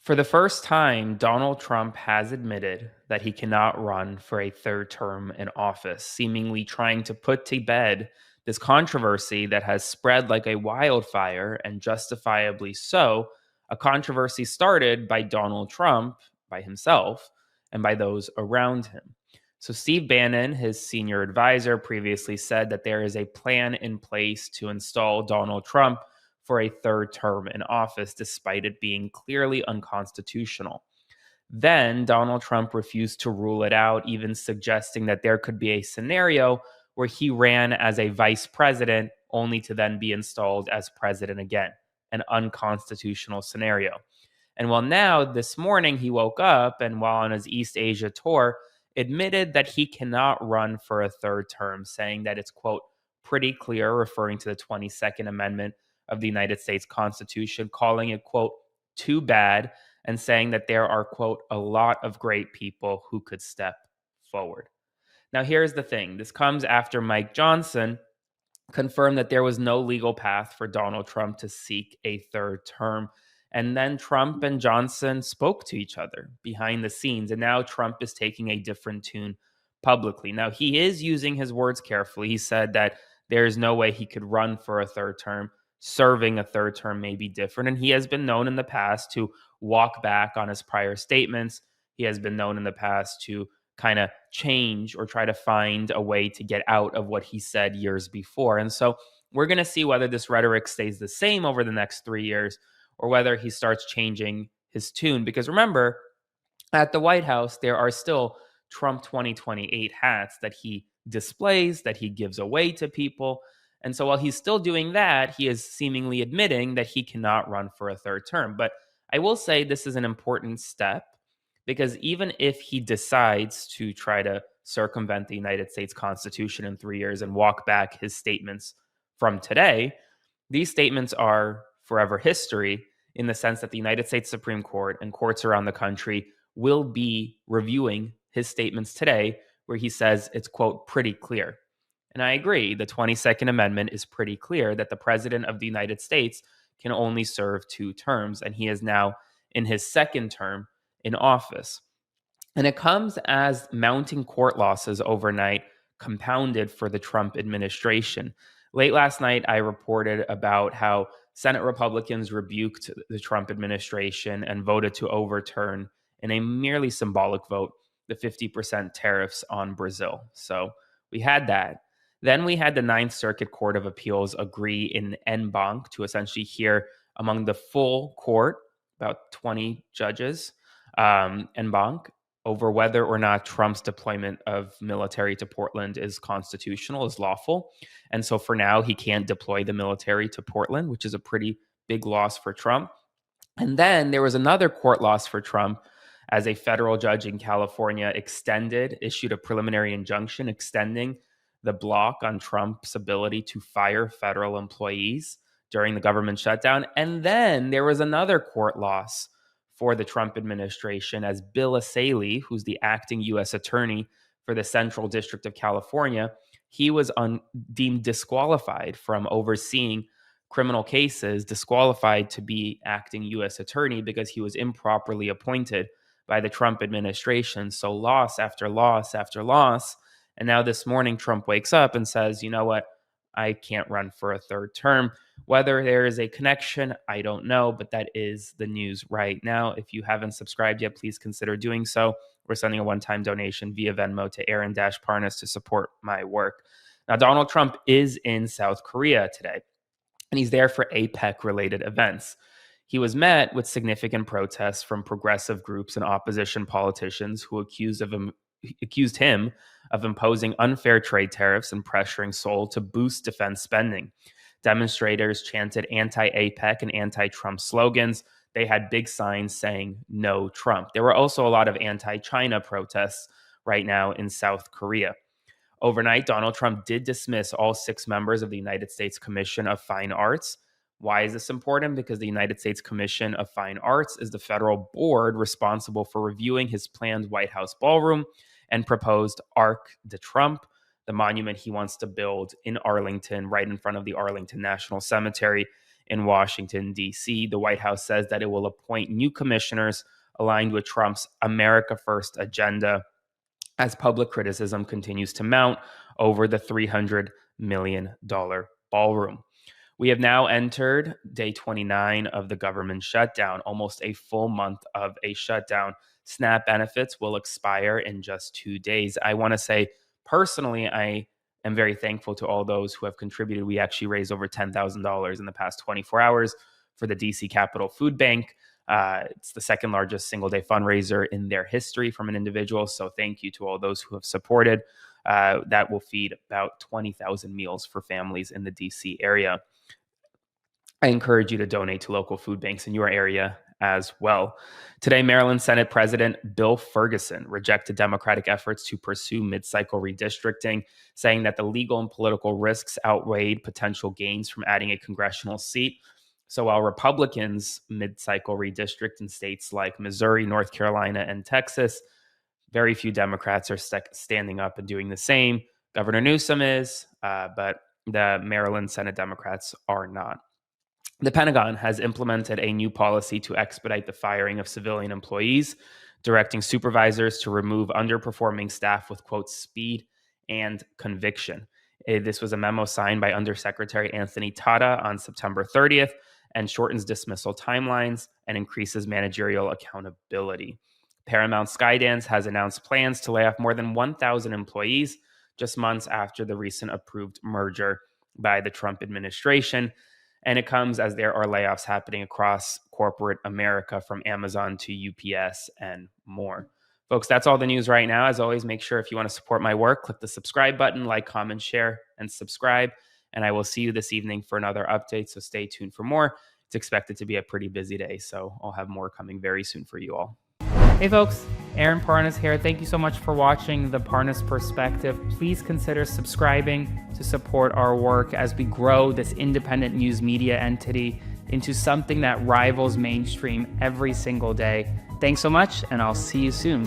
For the first time, Donald Trump has admitted that he cannot run for a third term in office, seemingly trying to put to bed this controversy that has spread like a wildfire, and justifiably so. A controversy started by Donald Trump, by himself, and by those around him. So, Steve Bannon, his senior advisor, previously said that there is a plan in place to install Donald Trump for a third term in office, despite it being clearly unconstitutional. Then Donald Trump refused to rule it out, even suggesting that there could be a scenario where he ran as a vice president only to then be installed as president again, an unconstitutional scenario. And well, now this morning he woke up and while on his East Asia tour, admitted that he cannot run for a third term, saying that it's, quote, pretty clear, referring to the 22nd Amendment of the United States Constitution, calling it, quote, too bad, and saying that there are, quote, a lot of great people who could step forward. Now, here's the thing, this comes after Mike Johnson confirmed that there was no legal path for Donald Trump to seek a third term. And then Trump and Johnson spoke to each other behind the scenes. And now Trump is taking a different tune publicly. Now, he is using his words carefully. He said that there is no way he could run for a third term. Serving a third term may be different. And he has been known in the past to walk back on his prior statements. He has been known in the past to kind of change or try to find a way to get out of what he said years before. And so we're going to see whether this rhetoric stays the same over the next 3 years or whether he starts changing his tune. Because remember, at the White House, there are still Trump 2028 hats that he displays, that he gives away to people. And so while he's still doing that, he is seemingly admitting that he cannot run for a third term. But I will say this is an important step because even if he decides to try to circumvent the United States Constitution in 3 years and walk back his statements from today, these statements are forever history in the sense that the United States Supreme Court and courts around the country will be reviewing his statements today where he says it's, quote, pretty clear. And I agree, the 22nd Amendment is pretty clear that the President of the United States can only serve 2 terms, and he is now in his second term in office. And it comes as mounting court losses overnight compounded for the Trump administration. Late last night, I reported about how Senate Republicans rebuked the Trump administration and voted to overturn, in a merely symbolic vote, the 50% tariffs on Brazil. So we had that. Then we had the Ninth Circuit Court of Appeals agree in en banc to essentially hear among the full court, about 20 judges, en banc, over whether or not Trump's deployment of military to Portland is constitutional, is lawful. And so for now, he can't deploy the military to Portland, which is a pretty big loss for Trump. And then there was another court loss for Trump as a federal judge in California issued a preliminary injunction extending the block on Trump's ability to fire federal employees during the government shutdown. And then there was another court loss for the Trump administration as Bill Asaley, who's the acting U.S. attorney for the Central District of California, he was deemed disqualified from overseeing criminal cases, disqualified to be acting U.S. attorney because he was improperly appointed by the Trump administration. So loss after loss after loss. And now this morning, Trump wakes up and says, you know what? I can't run for a third term. Whether there is a connection, I don't know, but that is the news right now. If you haven't subscribed yet, please consider doing so. We're sending a one-time donation via Venmo to Aaron-Parnas to support my work. Now, Donald Trump is in South Korea today, and he's there for APEC-related events. He was met with significant protests from progressive groups and opposition politicians who accused him of imposing unfair trade tariffs and pressuring Seoul to boost defense spending. Demonstrators chanted anti-APEC and anti-Trump slogans. They had big signs saying no Trump. There were also a lot of anti-China protests right now in South Korea. Overnight, Donald Trump did dismiss all 6 members of the United States Commission of Fine Arts. Why is this important? Because the United States Commission of Fine Arts is the federal board responsible for reviewing his planned White House ballroom and proposed Arc de Trump, the monument he wants to build in Arlington, right in front of the Arlington National Cemetery in Washington, D.C. The White House says that it will appoint new commissioners aligned with Trump's America First agenda as public criticism continues to mount over the $300 million ballroom. We have now entered day 29 of the government shutdown, almost a full month of a shutdown. SNAP benefits will expire in just 2 days. I want to say, personally, I am very thankful to all those who have contributed. We actually raised over $10,000 in the past 24 hours for the DC Capitol Food Bank. It's the second largest single day fundraiser in their history from an individual. So thank you to all those who have supported. That will feed about 20,000 meals for families in the DC area. I encourage you to donate to local food banks in your area as well. Today, Maryland Senate President Bill Ferguson rejected Democratic efforts to pursue mid-cycle redistricting, saying that the legal and political risks outweighed potential gains from adding a congressional seat. So while Republicans mid-cycle redistrict in states like Missouri, North Carolina, and Texas, very few Democrats are standing up and doing the same. Governor Newsom is, but the Maryland Senate Democrats are not. The Pentagon has implemented a new policy to expedite the firing of civilian employees, directing supervisors to remove underperforming staff with, quote, speed and conviction. This was a memo signed by Undersecretary Anthony Tata on September 30th and shortens dismissal timelines and increases managerial accountability. Paramount Skydance has announced plans to lay off more than 1,000 employees just months after the recent approved merger by the Trump administration. And it comes as there are layoffs happening across corporate America, from Amazon to UPS and more. Folks, that's all the news right now. As always, make sure if you want to support my work, click the subscribe button, like, comment, share, and subscribe. And I will see you this evening for another update. So stay tuned for more. It's expected to be a pretty busy day, so I'll have more coming very soon for you all. Hey folks, Aaron Parnas here. Thank you so much for watching The Parnas Perspective. Please consider subscribing to support our work as we grow this independent news media entity into something that rivals mainstream every single day. Thanks so much, and I'll see you soon.